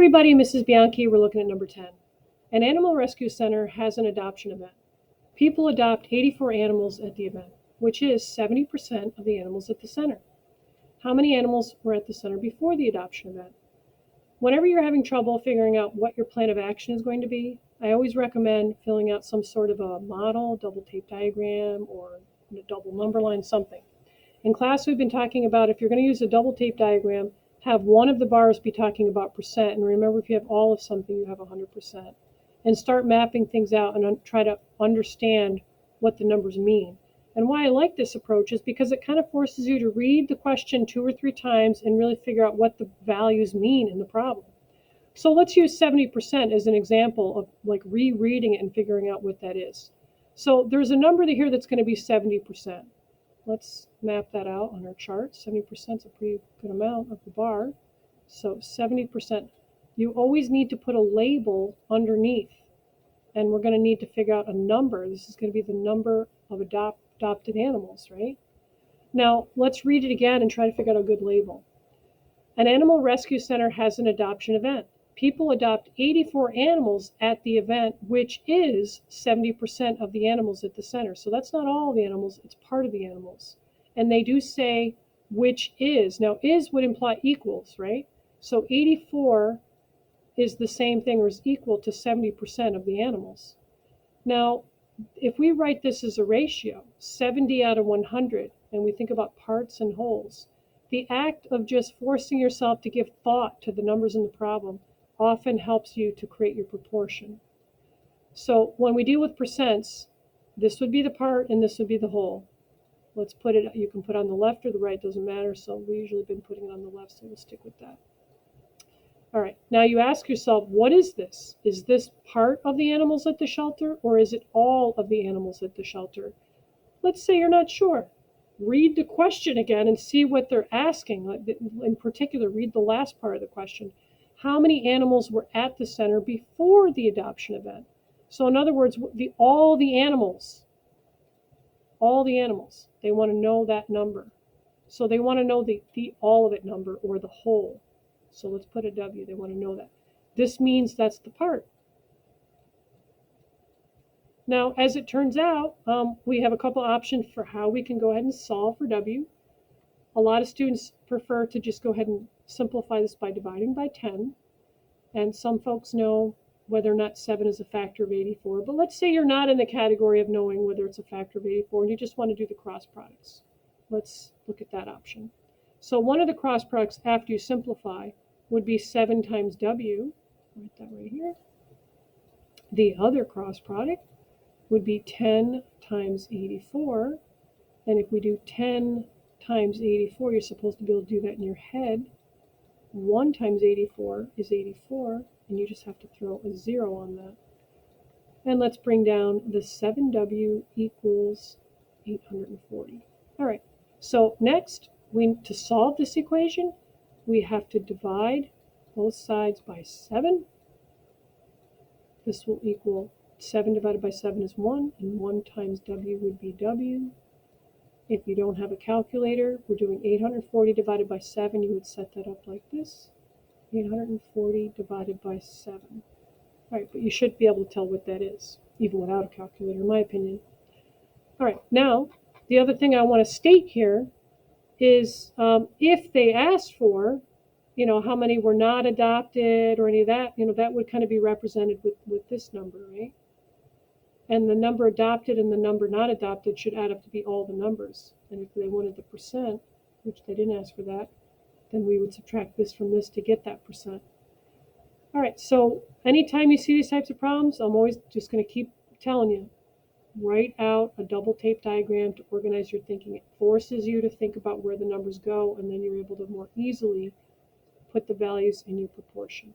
everybody, Mrs. Bianchi. We're looking at number 10. An animal rescue center has an adoption event. People adopt 84 animals at the event, which is 70% of the animals at the center. How many animals were at the center before the adoption event? Whenever you're having trouble figuring out what your plan of action is going to be, I always recommend filling out some sort of a model, double tape diagram, or a double number line, something. In class, we've been talking about if you're going to use a double tape diagram, have one of the bars be talking about percent. And remember, if you have all of something, you have 100%. And start mapping things out and try to understand what the numbers mean. And why I like this approach is because it kind of forces you to read the question 2 or 3 times and really figure out what the values mean in the problem. So let's use 70% as an example of like rereading it and figuring out what that is. So there's a number here that's going to be 70%. Let's map that out on our chart. 70% is a pretty good amount of the bar. So 70%. You always need to put a label underneath. And we're going to need to figure out a number. This is going to be the number of adopted animals, right? Now, let's read it again and try to figure out a good label. An animal rescue center has an adoption event. People adopt 84 animals at the event, which is 70% of the animals at the center. So that's not all the animals, it's part of the animals. And they do say which is. Now, is would imply equals, right? So 84 is the same thing or is equal to 70% of the animals. Now, if we write this as a ratio, 70 out of 100, and we think about parts and wholes, the act of just forcing yourself to give thought to the numbers in the problem often helps you to create your proportion. So when we deal with percents, this would be the part and this would be the whole. Let's put it, you can put on the left or the right, doesn't matter. So we usually been putting it on the left, so we'll stick with that. All right, now you ask yourself, what is this? Is this part of the animals at the shelter or is it all of the animals at the shelter? Let's say you're not sure. Read the question again and see what they're asking. In particular, read the last part of the question. How many animals were at the center before the adoption event? So in other words, all the animals, they want to know that number. So they want to know the all of it number or the whole. So let's put a W, they want to know that. This means that's the part. Now, as it turns out, we have a couple options for how we can go ahead and solve for W. A lot of students prefer to just go ahead and simplify this by dividing by 10. And some folks know whether or not 7 is a factor of 84. But let's say you're not in the category of knowing whether it's a factor of 84 and you just want to do the cross products. Let's look at that option. So one of the cross products after you simplify would be 7 times W. Write that right here. The other cross product would be 10 times 84. And if we do 10 times 84, you're supposed to be able to do that in your head. 1 times 84 is 84, and you just have to throw a 0 on that. And let's bring down the 7W equals 840. All right, so next, to solve this equation, we have to divide both sides by 7. This will equal 7 divided by 7 is 1, and 1 times W would be W. If you don't have a calculator, we're doing 840 divided by 7. You would set that up like this. 840 divided by 7. All right, but you should be able to tell what that is, even without a calculator, in my opinion. All right, now, the other thing I want to state here is if they asked for, how many were not adopted or any of that, that would kind of be represented with this number, right? And the number adopted and the number not adopted should add up to be all the numbers. And if they wanted the percent, which they didn't ask for that, then we would subtract this from this to get that percent. All right, so anytime you see these types of problems, I'm always just going to keep telling you, write out a double tape diagram to organize your thinking. It forces you to think about where the numbers go, and then you're able to more easily put the values in your proportion.